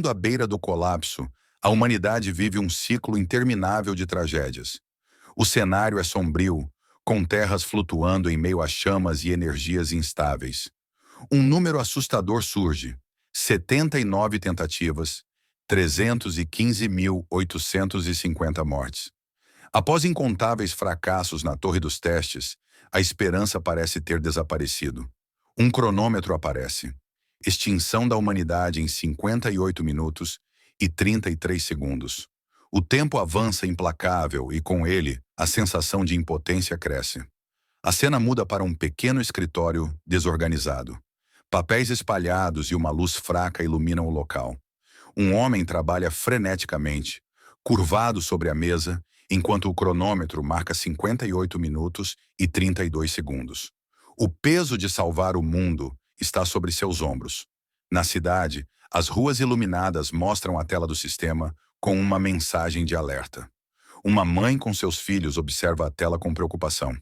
mundo à beira do colapso, a humanidade vive um ciclo interminável de tragédias. O cenário é sombrio, com terras flutuando em meio a chamas e energias instáveis. Um número assustador surge: 79 tentativas, 315.850 mortes. Após incontáveis fracassos na Torre dos Testes, a esperança parece ter desaparecido. Um cronômetro aparece. Extinção da humanidade em 58 minutos e 33 segundos. O tempo avança implacável e, com ele, a sensação de impotência cresce. A cena muda para um pequeno escritório desorganizado. Papéis espalhados e uma luz fraca iluminam o local. Um homem trabalha freneticamente, curvado sobre a mesa, enquanto o cronômetro marca 58 minutos e 32 segundos. O peso de salvar o mundo está sobre seus ombros. Na cidade, as ruas iluminadas mostram a tela do sistema com uma mensagem de alerta. Uma mãe com seus filhos observa a tela com preocupação.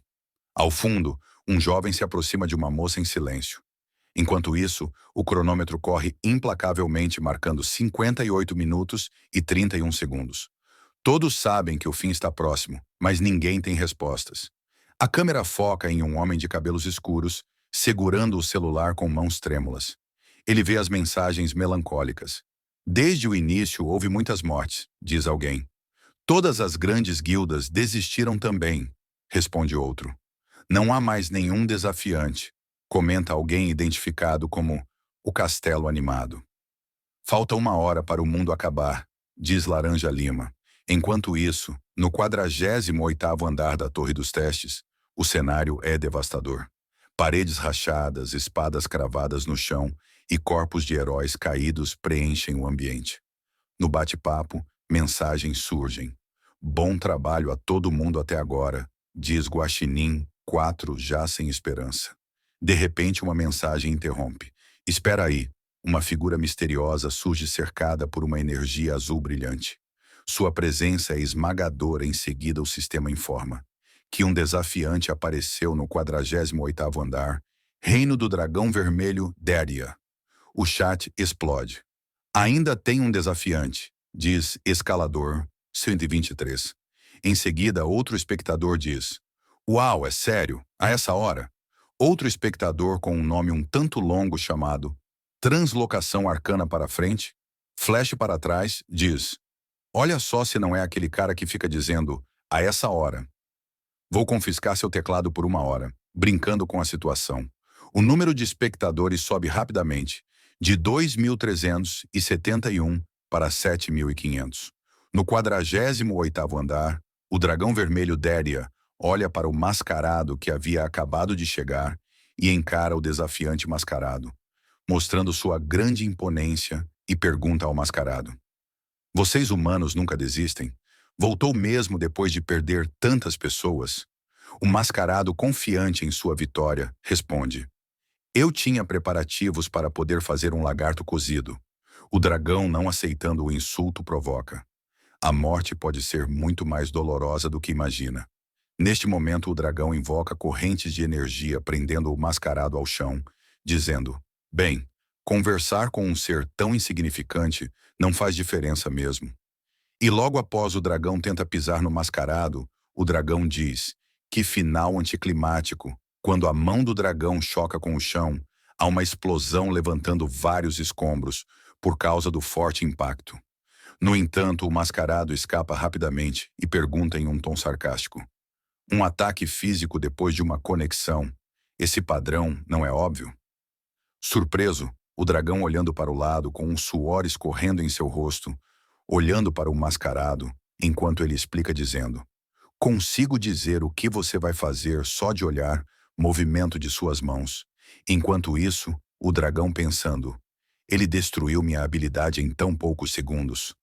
Ao fundo, um jovem se aproxima de uma moça em silêncio. Enquanto isso, o cronômetro corre implacavelmente, marcando 58 minutos e 31 segundos. Todos sabem que o fim está próximo, mas ninguém tem respostas. A câmera foca em um homem de cabelos escuros, segurando o celular com mãos trêmulas. Ele vê as mensagens melancólicas. Desde o início houve muitas mortes, diz alguém. Todas as grandes guildas desistiram também, responde outro. Não há mais nenhum desafiante, comenta alguém identificado como o Castelo Animado. Falta 1 hora para o mundo acabar, diz Laranja Lima. Enquanto isso, no 48º andar da Torre dos Testes, o cenário é devastador. Paredes rachadas, espadas cravadas no chão e corpos de heróis caídos preenchem o ambiente. No bate-papo, mensagens surgem. Bom trabalho a todo mundo até agora, diz Guaxinim 4 já sem esperança. De repente, uma mensagem interrompe. Espera aí, uma figura misteriosa surge cercada por uma energia azul brilhante. Sua presença é esmagadora. Em seguida, o sistema informa que um desafiante apareceu no 48º andar, Reino do Dragão Vermelho Daria. O chat explode. Ainda tem um desafiante, diz Escalador 123. Em seguida, outro espectador diz: Uau, é sério? A essa hora? Outro espectador com um nome um tanto longo chamado Translocação Arcana para frente, flash para trás, diz: Olha só se não é aquele cara que fica dizendo, a essa hora. Vou confiscar seu teclado por 1 hora, brincando com a situação. O número de espectadores sobe rapidamente, de 2.371 para 7.500. No 48º andar, o dragão vermelho Daria olha para o mascarado que havia acabado de chegar e encara o desafiante mascarado, mostrando sua grande imponência, e pergunta ao mascarado: Vocês humanos nunca desistem? Voltou mesmo depois de perder tantas pessoas? O mascarado, confiante em sua vitória, responde: Eu tinha preparativos para poder fazer um lagarto cozido. O dragão, não aceitando o insulto, provoca: A morte pode ser muito mais dolorosa do que imagina. Neste momento, o dragão invoca correntes de energia, prendendo o mascarado ao chão, dizendo: Bem, conversar com um ser tão insignificante não faz diferença mesmo. E logo após o dragão tenta pisar no mascarado, o dragão diz: Que final anticlimático! Quando a mão do dragão choca com o chão, há uma explosão levantando vários escombros por causa do forte impacto. No entanto, o mascarado escapa rapidamente e pergunta em um tom sarcástico: Um ataque físico depois de uma conexão, esse padrão não é óbvio? Surpreso, o dragão, olhando para o lado com um suor escorrendo em seu rosto, olhando para o mascarado, enquanto ele explica dizendo: Consigo dizer o que você vai fazer só de olhar, movimento de suas mãos. Enquanto isso, o dragão pensando: Ele destruiu minha habilidade em tão poucos segundos.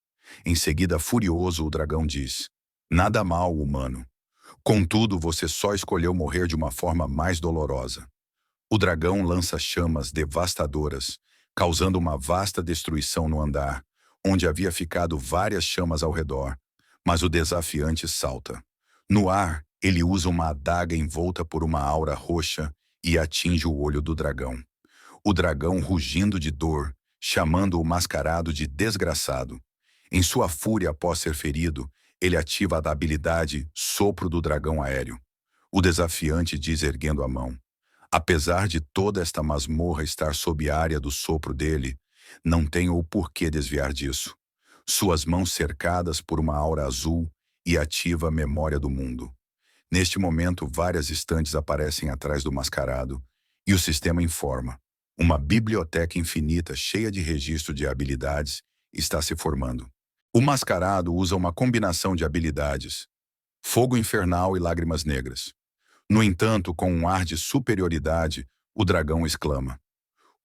Em seguida, furioso, o dragão diz: Nada mal, humano. Contudo, você só escolheu morrer de uma forma mais dolorosa. O dragão lança chamas devastadoras, causando uma vasta destruição no andar, onde havia ficado várias chamas ao redor, mas o desafiante salta. No ar, ele usa uma adaga envolta por uma aura roxa e atinge o olho do dragão. O dragão, rugindo de dor, chamando o mascarado de desgraçado. Em sua fúria após ser ferido, ele ativa a habilidade Sopro do Dragão Aéreo. O desafiante diz erguendo a mão: apesar de toda esta masmorra estar sob a área do sopro dele, não tenho o porquê desviar disso. Suas mãos cercadas por uma aura azul e ativa a memória do mundo. Neste momento, várias estantes aparecem atrás do mascarado e o sistema informa: uma biblioteca infinita cheia de registro de habilidades está se formando. O mascarado usa uma combinação de habilidades: fogo infernal e lágrimas negras. No entanto, com um ar de superioridade, o dragão exclama: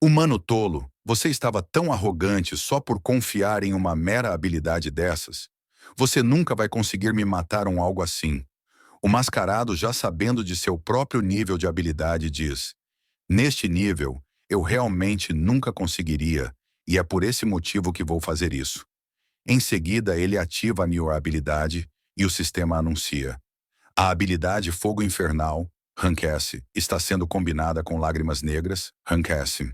humano tolo, você estava tão arrogante só por confiar em uma mera habilidade dessas? Você nunca vai conseguir me matar algo assim. O mascarado, já sabendo de seu próprio nível de habilidade, diz: neste nível, eu realmente nunca conseguiria, e é por esse motivo que vou fazer isso. Em seguida, ele ativa a new habilidade e o sistema anuncia: a habilidade Fogo Infernal, Rank S, está sendo combinada com Lágrimas Negras, Rank S,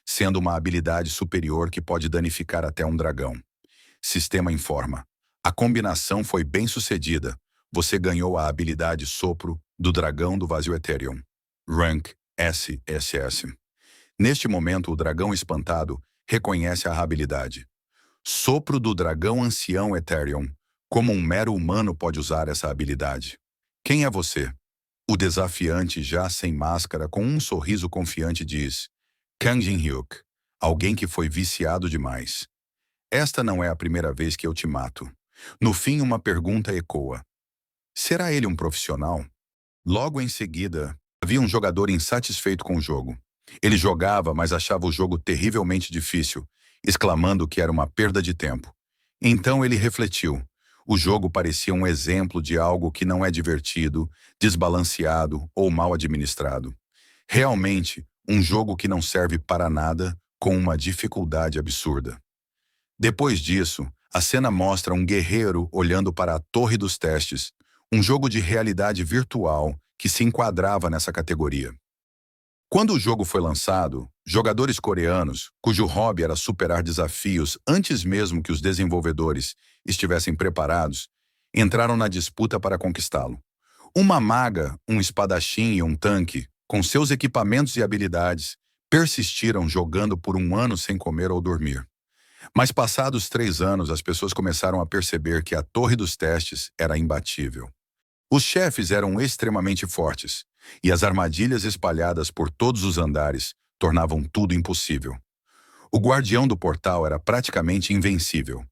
sendo uma habilidade superior que pode danificar até um dragão. Sistema informa: a combinação foi bem sucedida. Você ganhou a habilidade Sopro do Dragão do Vazio Ethereum, Rank SSS. Neste momento, o dragão espantado reconhece a habilidade Sopro do Dragão Ancião Ethereum. Como um mero humano pode usar essa habilidade? Quem é você? O desafiante, já sem máscara, com um sorriso confiante, diz: Kang Jin-hyuk, alguém que foi viciado demais. Esta não é a primeira vez que eu te mato. No fim, uma pergunta ecoa: será ele um profissional? Logo em seguida, havia um jogador insatisfeito com o jogo. Ele jogava, mas achava o jogo terrivelmente difícil, exclamando que era uma perda de tempo. Então ele refletiu. O jogo parecia um exemplo de algo que não é divertido, desbalanceado ou mal administrado. Realmente, um jogo que não serve para nada, com uma dificuldade absurda. Depois disso, a cena mostra um guerreiro olhando para a Torre dos Testes, um jogo de realidade virtual que se enquadrava nessa categoria. Quando o jogo foi lançado, jogadores coreanos, cujo hobby era superar desafios antes mesmo que os desenvolvedores estivessem preparados, entraram na disputa para conquistá-lo. Uma maga, um espadachim e um tanque, com seus equipamentos e habilidades, persistiram jogando por um ano sem comer ou dormir. Mas passados 3 anos, as pessoas começaram a perceber que a Torre dos Testes era imbatível. Os chefes eram extremamente fortes, e as armadilhas espalhadas por todos os andares tornavam tudo impossível. O guardião do portal era praticamente invencível.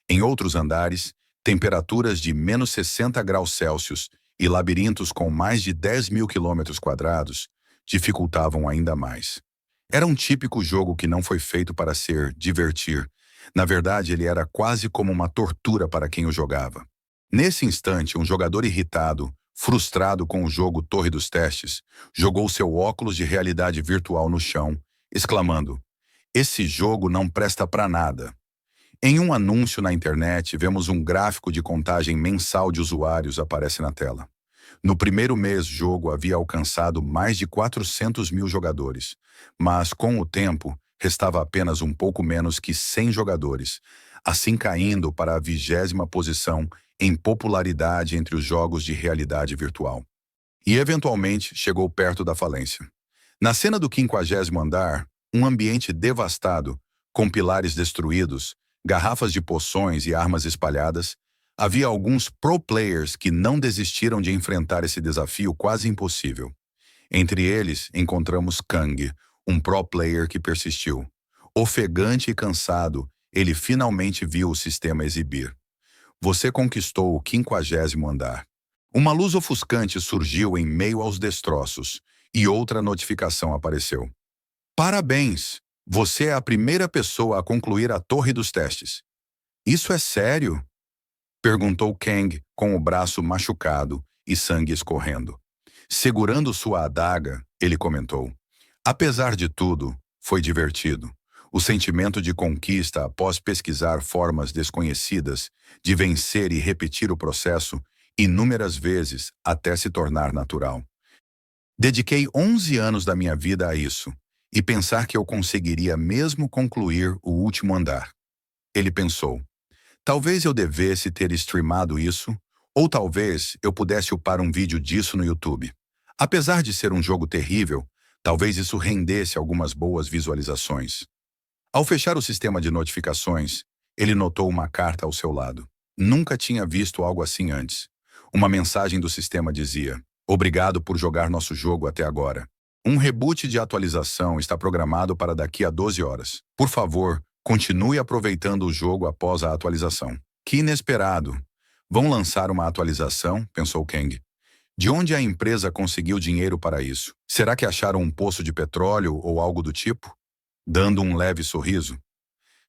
Em outros andares, temperaturas de menos 60 graus Celsius e labirintos com mais de 10.000 quilômetros quadrados dificultavam ainda mais. Era um típico jogo que não foi feito para ser divertir. Na verdade, ele era quase como uma tortura para quem o jogava. Nesse instante, um jogador irritado, frustrado com o jogo Torre dos Testes, jogou seu óculos de realidade virtual no chão, exclamando: esse jogo não presta para nada. Em um anúncio na internet, vemos um gráfico de contagem mensal de usuários aparece na tela. No primeiro mês, o jogo havia alcançado mais de 400.000 jogadores, mas, com o tempo, restava apenas um pouco menos que 100 jogadores, assim caindo para a 20ª posição em popularidade entre os jogos de realidade virtual. E, eventualmente, chegou perto da falência. Na cena do 50º andar, um ambiente devastado, com pilares destruídos, garrafas de poções e armas espalhadas, havia alguns pro players que não desistiram de enfrentar esse desafio quase impossível. Entre eles, encontramos Kang, um pro player que persistiu. Ofegante e cansado, ele finalmente viu o sistema exibir: você conquistou o 50º andar. Uma luz ofuscante surgiu em meio aos destroços, e outra notificação apareceu: parabéns! Você é a primeira pessoa a concluir a Torre dos Testes. Isso é sério? Perguntou Kang, com o braço machucado e sangue escorrendo. Segurando sua adaga, ele comentou: apesar de tudo, foi divertido. O sentimento de conquista após pesquisar formas desconhecidas de vencer e repetir o processo inúmeras vezes até se tornar natural. Dediquei 11 anos da minha vida a isso, E pensar que eu conseguiria mesmo concluir o último andar. Ele pensou, talvez eu devesse ter streamado isso, ou talvez eu pudesse upar um vídeo disso no YouTube. Apesar de ser um jogo terrível, talvez isso rendesse algumas boas visualizações. Ao fechar o sistema de notificações, ele notou uma carta ao seu lado. Nunca tinha visto algo assim antes. Uma mensagem do sistema dizia: obrigado por jogar nosso jogo até agora. Um reboot de atualização está programado para daqui a 12 horas. Por favor, continue aproveitando o jogo após a atualização. Que inesperado! Vão lançar uma atualização, pensou Kang. De onde a empresa conseguiu dinheiro para isso? Será que acharam um poço de petróleo ou algo do tipo? Dando um leve sorriso.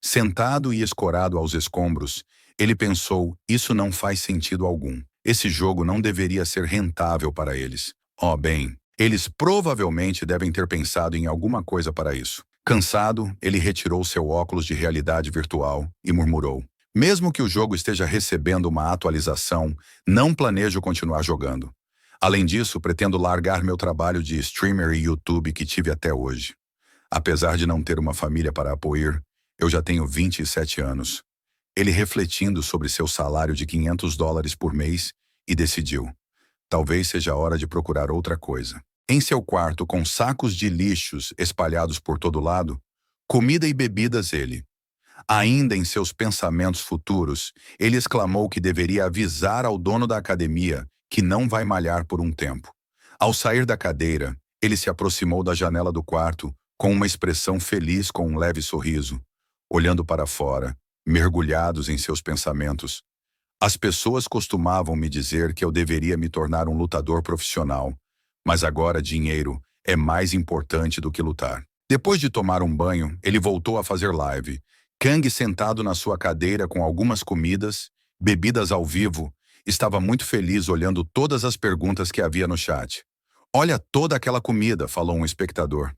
Sentado e escorado aos escombros, ele pensou, isso não faz sentido algum. Esse jogo não deveria ser rentável para eles. Oh, bem, eles provavelmente devem ter pensado em alguma coisa para isso. Cansado, ele retirou seu óculos de realidade virtual e murmurou: mesmo que o jogo esteja recebendo uma atualização, não planejo continuar jogando. Além disso, pretendo largar meu trabalho de streamer e YouTube que tive até hoje. Apesar de não ter uma família para apoiar, eu já tenho 27 anos. Ele refletindo sobre seu salário de $500 por mês e decidiu: talvez seja a hora de procurar outra coisa. Em seu quarto, com sacos de lixos espalhados por todo lado, comida e bebidas ainda em seus pensamentos futuros, ele exclamou que deveria avisar ao dono da academia que não vai malhar por um tempo. Ao sair da cadeira, ele se aproximou da janela do quarto com uma expressão feliz com um leve sorriso, olhando para fora, mergulhados em seus pensamentos. As pessoas costumavam me dizer que eu deveria me tornar um lutador profissional, mas agora dinheiro é mais importante do que lutar. Depois de tomar um banho, ele voltou a fazer live. Kang, sentado na sua cadeira com algumas comidas, bebidas ao vivo, estava muito feliz olhando todas as perguntas que havia no chat. Olha toda aquela comida, falou um espectador.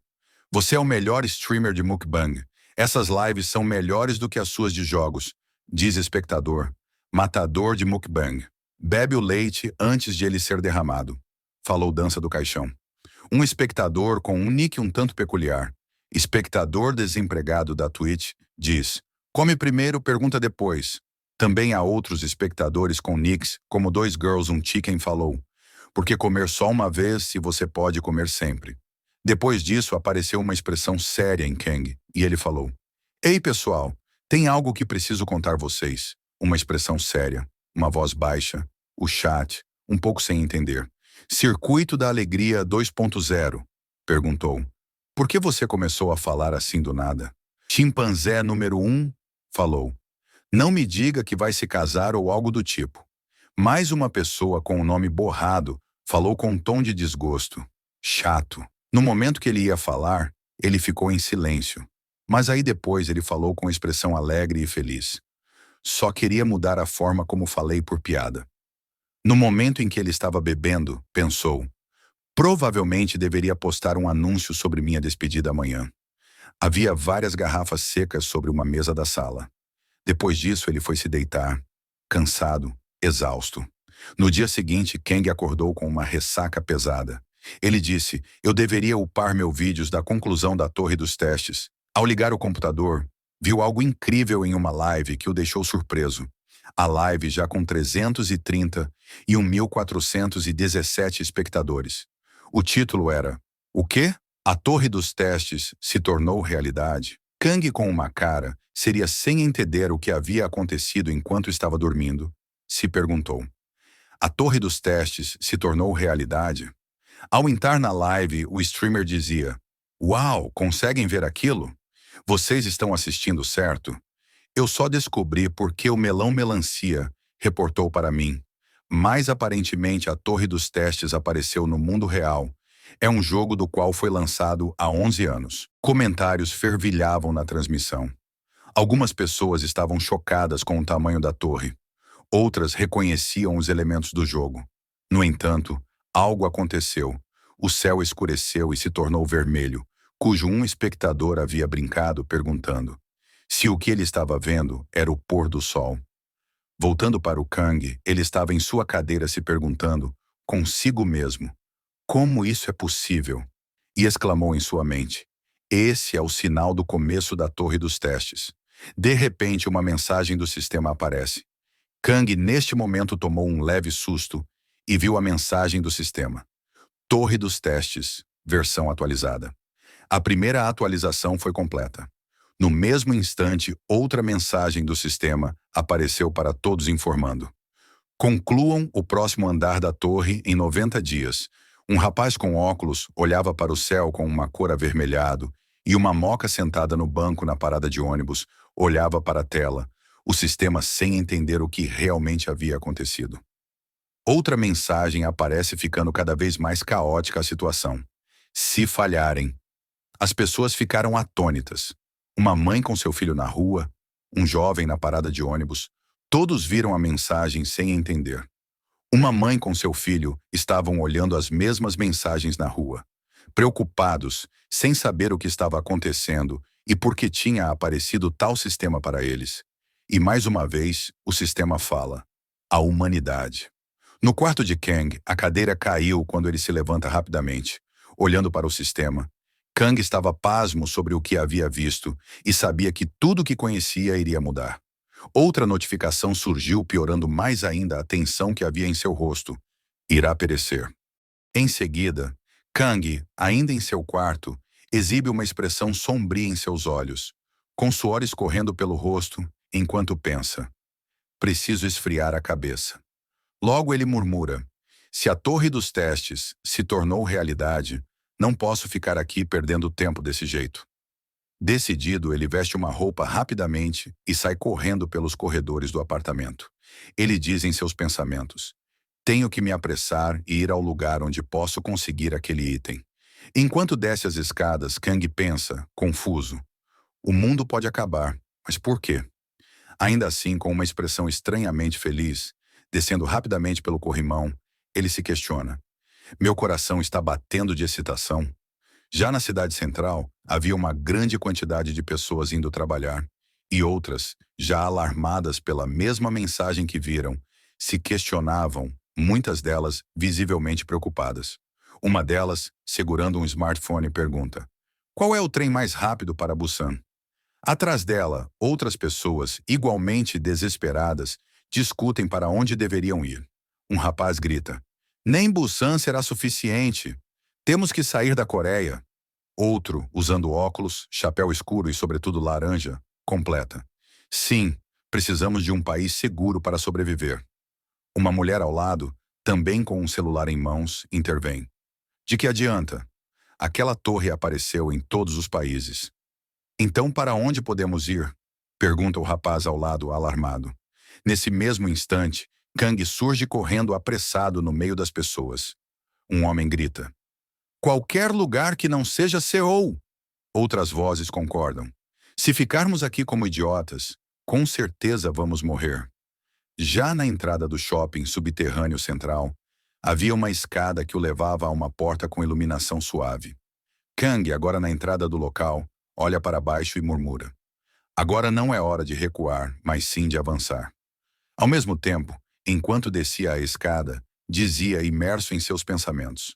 Você é o melhor streamer de mukbang. Essas lives são melhores do que as suas de jogos, diz espectador. Matador de mukbang. Bebe o leite antes de ele ser derramado, falou Dança do Caixão. Um espectador com um nick um tanto peculiar. Espectador desempregado da Twitch diz: come primeiro, pergunta depois. Também há outros espectadores com nicks, como Dois Girls um Chicken falou: porque comer só uma vez se você pode comer sempre. Depois disso apareceu uma expressão séria em Kang, e ele falou: ei pessoal, tem algo que preciso contar vocês. Uma expressão séria, uma voz baixa, o chat, um pouco sem entender. Circuito da Alegria 2.0, perguntou. Por que você começou a falar assim do nada? Chimpanzé número 1, falou. Não me diga que vai se casar ou algo do tipo. Mais uma pessoa com o nome borrado falou com um tom de desgosto. Chato. No momento que ele ia falar, ele ficou em silêncio. Mas aí depois ele falou com expressão alegre e feliz. Só queria mudar a forma como falei por piada. No momento em que ele estava bebendo, pensou: provavelmente deveria postar um anúncio sobre minha despedida amanhã. Havia várias garrafas secas sobre uma mesa da sala. Depois disso, ele foi se deitar, cansado, exausto. No dia seguinte, Kang acordou com uma ressaca pesada. Ele disse: eu deveria upar meus vídeos da conclusão da torre dos testes. Ao ligar o computador, viu algo incrível em uma live que o deixou surpreso. A live já com 330 e 1.417 espectadores. O título era: o quê? A torre dos testes se tornou realidade? Kang, com uma cara, seria sem entender o que havia acontecido enquanto estava dormindo, se perguntou: a torre dos testes se tornou realidade? Ao entrar na live, o streamer dizia: uau, conseguem ver aquilo? Vocês estão assistindo certo? Eu só descobri porque o Melão Melancia reportou para mim. Mas aparentemente a Torre dos Testes apareceu no mundo real. É um jogo do qual foi lançado há 11 anos. Comentários fervilhavam na transmissão. Algumas pessoas estavam chocadas com o tamanho da torre. Outras reconheciam os elementos do jogo. No entanto, algo aconteceu. O céu escureceu e se tornou vermelho, cujo um espectador havia brincado perguntando se o que ele estava vendo era o pôr do sol. Voltando para o Kang, ele estava em sua cadeira se perguntando, consigo mesmo, como isso é possível? E exclamou em sua mente: Esse é o sinal do começo da torre dos testes. De repente, uma mensagem do sistema aparece. Kang, neste momento, tomou um leve susto e viu a mensagem do sistema. Torre dos testes, versão atualizada. A primeira atualização foi completa. No mesmo instante, outra mensagem do sistema apareceu para todos informando. Concluam o próximo andar da torre em 90 dias. Um rapaz com óculos olhava para o céu com uma cor avermelhado e uma moca sentada no banco na parada de ônibus olhava para a tela, o sistema sem entender o que realmente havia acontecido. Outra mensagem aparece ficando cada vez mais caótica a situação. Se falharem. As pessoas ficaram atônitas. Uma mãe com seu filho na rua, um jovem na parada de ônibus, todos viram a mensagem sem entender. Uma mãe com seu filho estavam olhando as mesmas mensagens na rua, preocupados, sem saber o que estava acontecendo e por que tinha aparecido tal sistema para eles. E mais uma vez, o sistema fala: a humanidade. No quarto de Kang, a cadeira caiu quando ele se levanta rapidamente, olhando para o sistema. Kang estava pasmo sobre o que havia visto e sabia que tudo o que conhecia iria mudar. Outra notificação surgiu, piorando mais ainda a tensão que havia em seu rosto. Irá perecer. Em seguida, Kang, ainda em seu quarto, exibe uma expressão sombria em seus olhos, com suor escorrendo pelo rosto, enquanto pensa: preciso esfriar a cabeça. Logo ele murmura: se a torre dos testes se tornou realidade, não posso ficar aqui perdendo tempo desse jeito. Decidido, ele veste uma roupa rapidamente e sai correndo pelos corredores do apartamento. Ele diz em seus pensamentos: tenho que me apressar e ir ao lugar onde posso conseguir aquele item. Enquanto desce as escadas, Kang pensa, confuso: o mundo pode acabar, mas por quê? Ainda assim, com uma expressão estranhamente feliz, descendo rapidamente pelo corrimão, ele se questiona: meu coração está batendo de excitação? Já na cidade central, havia uma grande quantidade de pessoas indo trabalhar, e outras, já alarmadas pela mesma mensagem que viram, se questionavam, muitas delas visivelmente preocupadas. Uma delas, segurando um smartphone, pergunta: qual é o trem mais rápido para Busan? Atrás dela, outras pessoas, igualmente desesperadas, discutem para onde deveriam ir. Um rapaz grita: nem Busan será suficiente. Temos que sair da Coreia. Outro, usando óculos, chapéu escuro e sobretudo laranja, completa: sim, precisamos de um país seguro para sobreviver. Uma mulher ao lado, também com um celular em mãos, intervém: de que adianta? Aquela torre apareceu em todos os países. Então para onde podemos ir? Pergunta o rapaz ao lado, alarmado. Nesse mesmo instante, Kang surge correndo apressado no meio das pessoas. Um homem grita: qualquer lugar que não seja Seul. Outras vozes concordam: se ficarmos aqui como idiotas, com certeza vamos morrer. Já na entrada do shopping subterrâneo central, havia uma escada que o levava a uma porta com iluminação suave. Kang, agora na entrada do local, olha para baixo e murmura: agora não é hora de recuar, mas sim de avançar. Ao mesmo tempo, enquanto descia a escada, dizia imerso em seus pensamentos: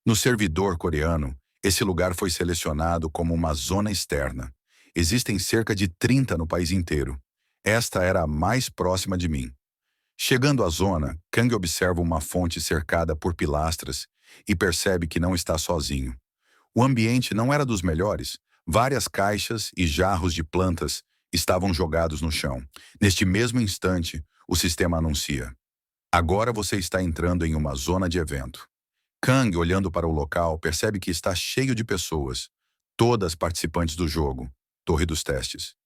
no servidor coreano, esse lugar foi selecionado como uma zona externa. Existem cerca de 30 no país inteiro. Esta era a mais próxima de mim. Chegando à zona, Kang observa uma fonte cercada por pilastras e percebe que não está sozinho. O ambiente não era dos melhores. Várias caixas e jarros de plantas estavam jogados no chão. Neste mesmo instante, o sistema anuncia: agora você está entrando em uma zona de evento. Kang, olhando para o local, percebe que está cheio de pessoas, todas participantes do jogo, Torre dos Testes.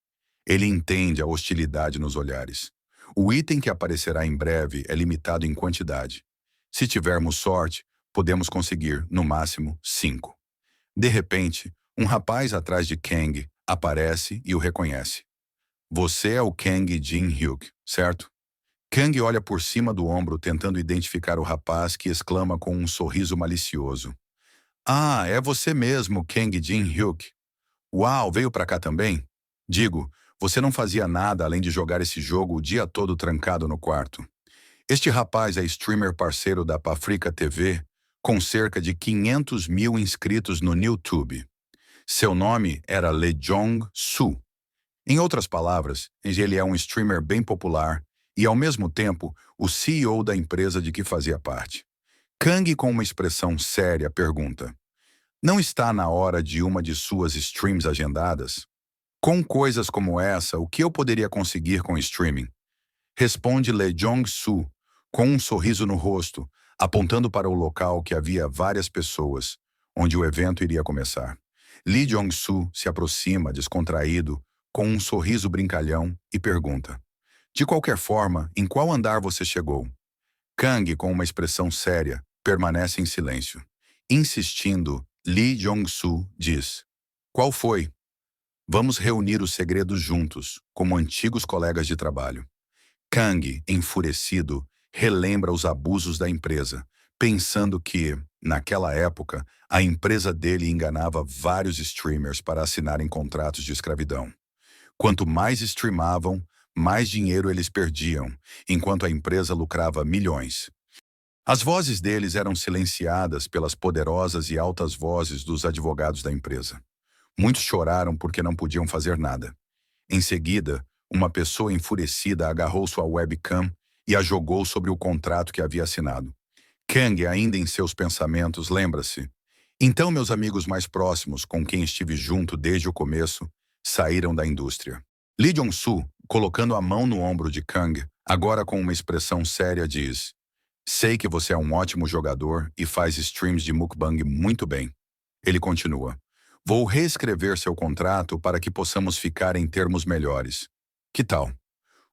Ele entende a hostilidade nos olhares. O item que aparecerá em breve é limitado em quantidade. Se tivermos sorte, podemos conseguir, no máximo, 5. De repente, um rapaz atrás de Kang aparece e o reconhece. Você é o Kang Jin-hyuk, certo? Kang olha por cima do ombro tentando identificar o rapaz, que exclama com um sorriso malicioso: ah, é você mesmo, Kang Jin-hyuk. Uau, veio pra cá também? Digo, você não fazia nada além de jogar esse jogo o dia todo trancado no quarto. Este rapaz é streamer parceiro da Pafrica TV, com cerca de 500 mil inscritos no YouTube. Seu nome era Lee Jong-soo. Em outras palavras, ele é um streamer bem popular e, ao mesmo tempo, o CEO da empresa de que fazia parte. Kang, com uma expressão séria, pergunta: não está na hora de uma de suas streams agendadas? Com coisas como essa, o que eu poderia conseguir com streaming? Responde Lee Jong-soo, com um sorriso no rosto, apontando para o local que havia várias pessoas, onde o evento iria começar. Lee Jong-soo se aproxima, descontraído, com um sorriso brincalhão, e pergunta: de qualquer forma, em qual andar você chegou? Kang, com uma expressão séria, permanece em silêncio. Insistindo, Lee Jong-soo diz: qual foi? Vamos reunir os segredos juntos, como antigos colegas de trabalho. Kang, enfurecido, relembra os abusos da empresa, pensando que, naquela época, a empresa dele enganava vários streamers para assinarem contratos de escravidão. Quanto mais streamavam, mais dinheiro eles perdiam, enquanto a empresa lucrava milhões. As vozes deles eram silenciadas pelas poderosas e altas vozes dos advogados da empresa. Muitos choraram porque não podiam fazer nada. Em seguida, uma pessoa enfurecida agarrou sua webcam e a jogou sobre o contrato que havia assinado. Kang, ainda em seus pensamentos, lembra-se: então meus amigos mais próximos, com quem estive junto desde o começo, saíram da indústria. Lee Jong-soo, colocando a mão no ombro de Kang, agora com uma expressão séria, diz: sei que você é um ótimo jogador e faz streams de mukbang muito bem. Ele continua: vou reescrever seu contrato para que possamos ficar em termos melhores. Que tal?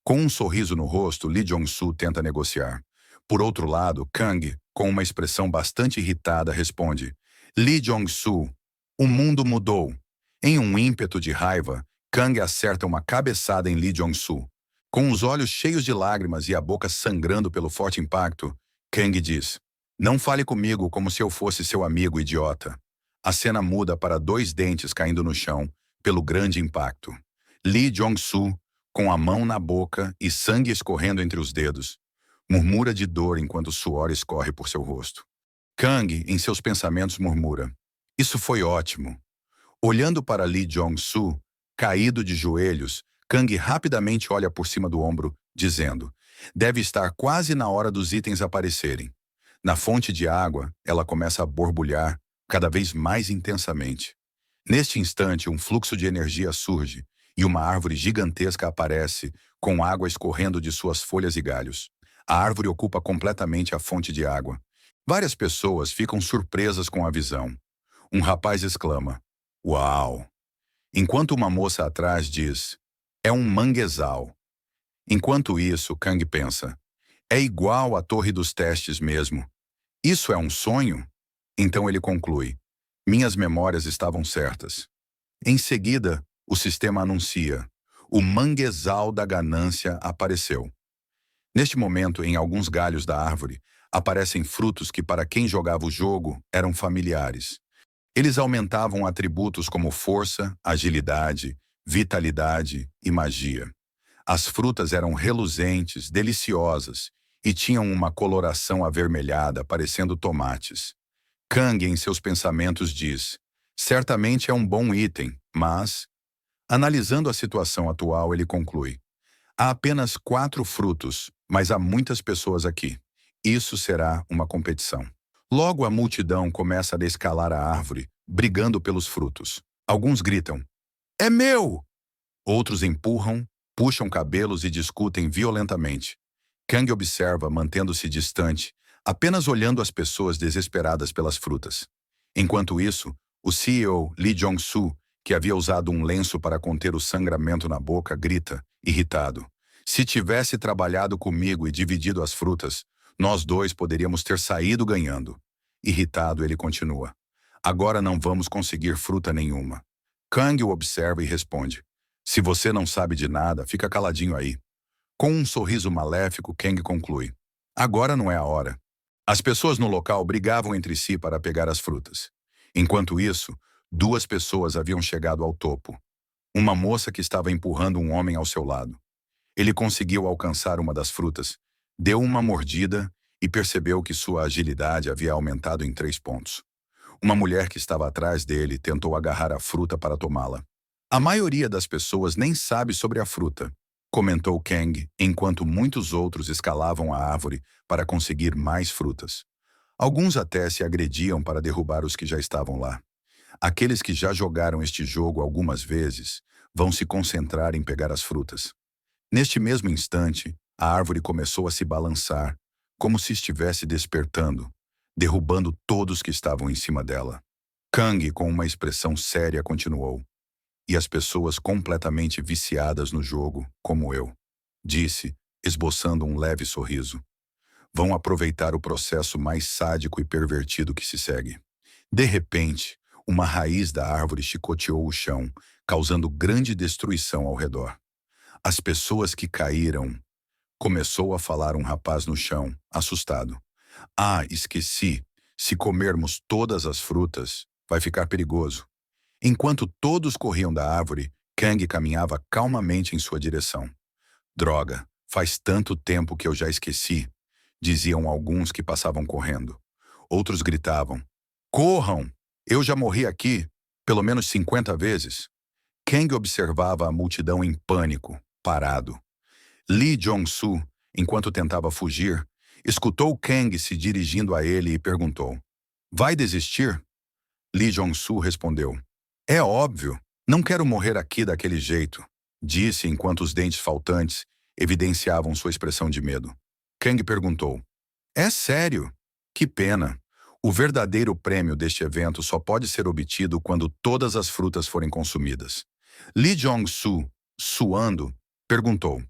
Com um sorriso no rosto, Lee Jong-soo tenta negociar. Por outro lado, Kang, com uma expressão bastante irritada, responde: Lee Jong-soo, o mundo mudou. Em um ímpeto de raiva, Kang acerta uma cabeçada em Lee Jong-soo. Com os olhos cheios de lágrimas e a boca sangrando pelo forte impacto, Kang diz: não fale comigo como se eu fosse seu amigo, idiota. A cena muda para dois dentes caindo no chão, pelo grande impacto. Lee Jong-soo, com a mão na boca e sangue escorrendo entre os dedos, murmura de dor enquanto o suor escorre por seu rosto. Kang, em seus pensamentos, murmura: isso foi ótimo. Olhando para Lee Jong-soo, caído de joelhos, Kang rapidamente olha por cima do ombro, dizendo: deve estar quase na hora dos itens aparecerem. Na fonte de água, ela começa a borbulhar cada vez mais intensamente. Neste instante, um fluxo de energia surge e uma árvore gigantesca aparece, com água escorrendo de suas folhas e galhos. A árvore ocupa completamente a fonte de água. Várias pessoas ficam surpresas com a visão. Um rapaz exclama: uau! Enquanto uma moça atrás diz: é um manguezal. Enquanto isso, Kang pensa: é igual à Torre dos Testes mesmo. Isso é um sonho? Então ele conclui: minhas memórias estavam certas. Em seguida, o sistema anuncia: o manguezal da ganância apareceu. Neste momento, em alguns galhos da árvore, aparecem frutos que, para quem jogava o jogo, eram familiares. Eles aumentavam atributos como força, agilidade, vitalidade e magia. As frutas eram reluzentes, deliciosas e tinham uma coloração avermelhada, parecendo tomates. Kang, em seus pensamentos, diz: certamente é um bom item, mas... Analisando a situação atual, ele conclui: há apenas 4 frutos, mas há muitas pessoas aqui. Isso será uma competição. Logo a multidão começa a escalar a árvore, brigando pelos frutos. Alguns gritam: é meu! Outros empurram, puxam cabelos e discutem violentamente. Kang observa, mantendo-se distante, apenas olhando as pessoas desesperadas pelas frutas. Enquanto isso, o CEO, Lee Jong-soo, que havia usado um lenço para conter o sangramento na boca, grita, irritado: se tivesse trabalhado comigo e dividido as frutas, nós dois poderíamos ter saído ganhando. Irritado, ele continua: agora não vamos conseguir fruta nenhuma. Kang o observa e responde: se você não sabe de nada, fica caladinho aí. Com um sorriso maléfico, Kang conclui: agora não é a hora. As pessoas no local brigavam entre si para pegar as frutas. Enquanto isso, 2 pessoas haviam chegado ao topo. Uma moça que estava empurrando um homem ao seu lado. Ele conseguiu alcançar uma das frutas, deu uma mordida e percebeu que sua agilidade havia aumentado em 3 pontos. Uma mulher que estava atrás dele tentou agarrar a fruta para tomá-la. A maioria das pessoas nem sabe sobre a fruta, comentou Kang, enquanto muitos outros escalavam a árvore para conseguir mais frutas. Alguns até se agrediam para derrubar os que já estavam lá. Aqueles que já jogaram este jogo algumas vezes vão se concentrar em pegar as frutas. Neste mesmo instante, a árvore começou a se balançar, como se estivesse despertando, derrubando todos que estavam em cima dela. Kang, com uma expressão séria, continuou. E as pessoas completamente viciadas no jogo, como eu, disse, esboçando um leve sorriso, vão aproveitar o processo mais sádico e pervertido que se segue. De repente, uma raiz da árvore chicoteou o chão, causando grande destruição ao redor. As pessoas que caíram... Começou a falar um rapaz no chão, assustado. Ah, esqueci. Se comermos todas as frutas, vai ficar perigoso. Enquanto todos corriam da árvore, Kang caminhava calmamente em sua direção. Droga, faz tanto tempo que eu já esqueci, diziam alguns que passavam correndo. Outros gritavam, corram! Eu já morri aqui, pelo menos 50 vezes. Kang observava a multidão em pânico, parado. Lee Jong-soo, enquanto tentava fugir, escutou Kang se dirigindo a ele e perguntou, vai desistir? Lee Jong-soo respondeu, é óbvio, não quero morrer aqui daquele jeito, disse enquanto os dentes faltantes evidenciavam sua expressão de medo. Kang perguntou, é sério? Que pena. O verdadeiro prêmio deste evento só pode ser obtido quando todas as frutas forem consumidas. Lee Jong-soo, suando, perguntou,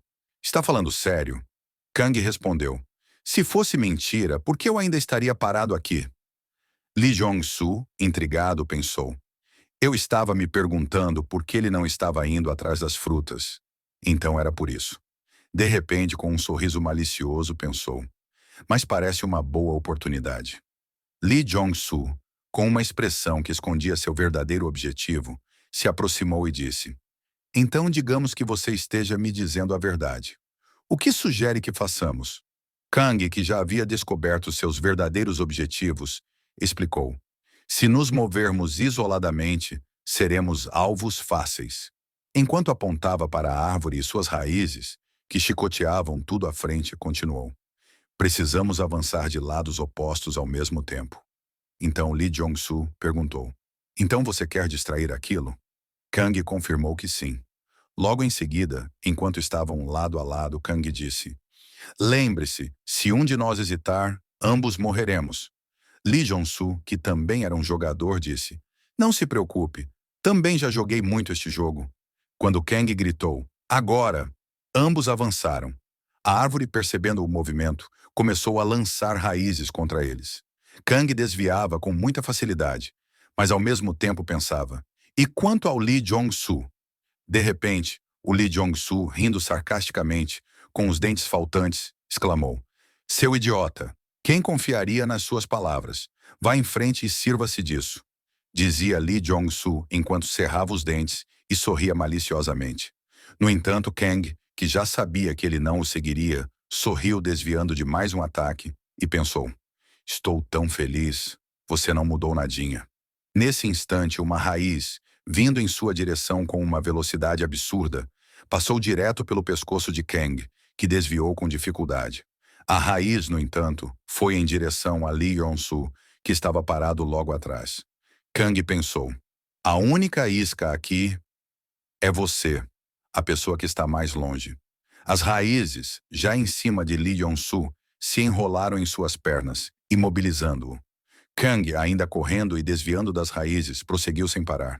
está falando sério? Kang respondeu, se fosse mentira, por que eu ainda estaria parado aqui? Lee Jong-soo, intrigado, pensou, eu estava me perguntando por que ele não estava indo atrás das frutas. Então era por isso. De repente, com um sorriso malicioso, pensou, mas parece uma boa oportunidade. Lee Jong-soo, com uma expressão que escondia seu verdadeiro objetivo, se aproximou e disse, então digamos que você esteja me dizendo a verdade. O que sugere que façamos? Kang, que já havia descoberto seus verdadeiros objetivos, explicou, se nos movermos isoladamente, seremos alvos fáceis. Enquanto apontava para a árvore e suas raízes, que chicoteavam tudo à frente, continuou. Precisamos avançar de lados opostos ao mesmo tempo. Então Lee Jong-soo perguntou, então você quer distrair aquilo? Kang confirmou que sim. Logo em seguida, enquanto estavam lado a lado, Kang disse, lembre-se, se um de nós hesitar, ambos morreremos. Lee Jong-soo, que também era um jogador, disse, não se preocupe, também já joguei muito este jogo. Quando Kang gritou, agora, ambos avançaram. A árvore, percebendo o movimento, começou a lançar raízes contra eles. Kang desviava com muita facilidade, mas ao mesmo tempo pensava, e quanto ao Lee Jong-soo? De repente, o Lee Jong-soo, rindo sarcasticamente, com os dentes faltantes, exclamou, seu idiota! Quem confiaria nas suas palavras? Vá em frente e sirva-se disso, dizia Lee Jong-soo enquanto cerrava os dentes e sorria maliciosamente. No entanto, Kang, que já sabia que ele não o seguiria, sorriu desviando de mais um ataque e pensou, estou tão feliz, você não mudou nadinha. Nesse instante, uma raiz, vindo em sua direção com uma velocidade absurda, passou direto pelo pescoço de Kang, que desviou com dificuldade. A raiz, no entanto, foi em direção a Lee Jong-soo, que estava parado logo atrás. Kang pensou, a única isca aqui é você, a pessoa que está mais longe. As raízes, já em cima de Lee Jong-soo, se enrolaram em suas pernas, imobilizando-o. Kang, ainda correndo e desviando das raízes, prosseguiu sem parar.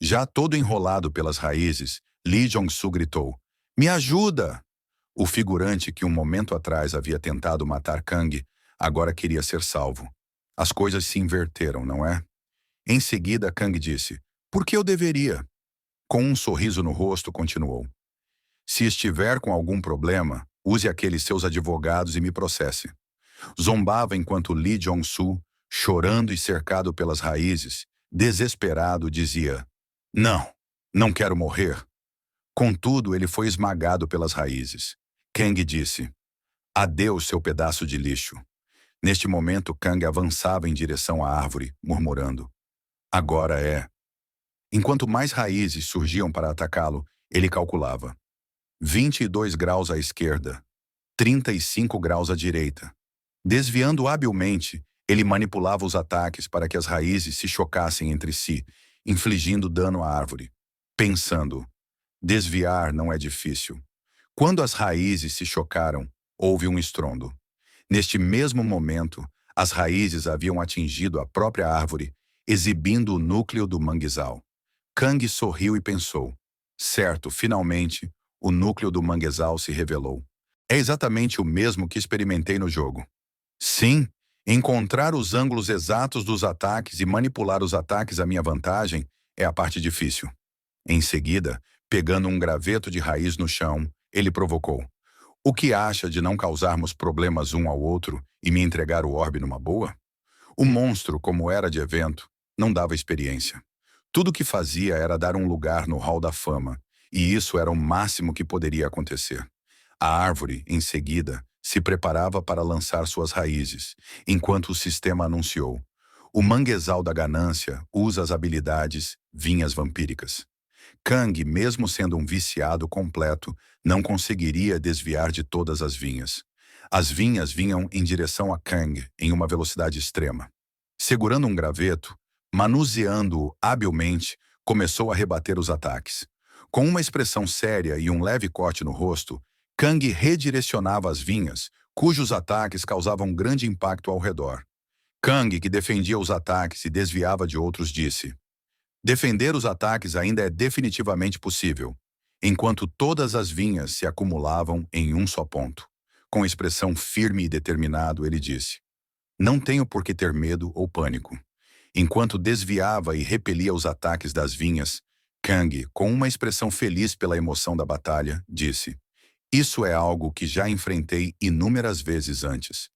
Já todo enrolado pelas raízes, Lee Jong-soo gritou, me ajuda! O figurante que um momento atrás havia tentado matar Kang, agora queria ser salvo. As coisas se inverteram, não é? Em seguida, Kang disse, por que eu deveria? Com um sorriso no rosto, continuou. Se estiver com algum problema, use aqueles seus advogados e me processe. Zombava enquanto Lee Jong-soo, chorando e cercado pelas raízes, desesperado, dizia, não quero morrer. Contudo, ele foi esmagado pelas raízes. Kang disse, adeus, seu pedaço de lixo. Neste momento, Kang avançava em direção à árvore, murmurando: agora é. Enquanto mais raízes surgiam para atacá-lo, ele calculava: 22 graus à esquerda, 35 graus à direita. Desviando habilmente, ele manipulava os ataques para que as raízes se chocassem entre si, infligindo dano à árvore. Pensando: desviar não é difícil. Quando as raízes se chocaram, houve um estrondo. Neste mesmo momento, as raízes haviam atingido a própria árvore, exibindo o núcleo do manguezal. Kang sorriu e pensou: certo, finalmente, o núcleo do manguezal se revelou. É exatamente o mesmo que experimentei no jogo. Sim, encontrar os ângulos exatos dos ataques e manipular os ataques à minha vantagem é a parte difícil. Em seguida, pegando um graveto de raiz no chão, ele provocou: o que acha de não causarmos problemas um ao outro e me entregar o orbe numa boa? O monstro, como era de evento, não dava experiência. Tudo o que fazia era dar um lugar no hall da fama, e isso era o máximo que poderia acontecer. A árvore, em seguida, se preparava para lançar suas raízes, enquanto o sistema anunciou: o manguezal da ganância usa as habilidades vinhas vampíricas. Kang, mesmo sendo um viciado completo, não conseguiria desviar de todas as vinhas. As vinhas vinham em direção a Kang em uma velocidade extrema. Segurando um graveto, manuseando-o habilmente, começou a rebater os ataques. Com uma expressão séria e um leve corte no rosto, Kang redirecionava as vinhas, cujos ataques causavam grande impacto ao redor. Kang, que defendia os ataques e desviava de outros, disse: defender os ataques ainda é definitivamente possível, enquanto todas as vinhas se acumulavam em um só ponto. Com expressão firme e determinado, ele disse: não tenho por que ter medo ou pânico. Enquanto desviava e repelia os ataques das vinhas, Kang, com uma expressão feliz pela emoção da batalha, disse: isso é algo que já enfrentei inúmeras vezes antes.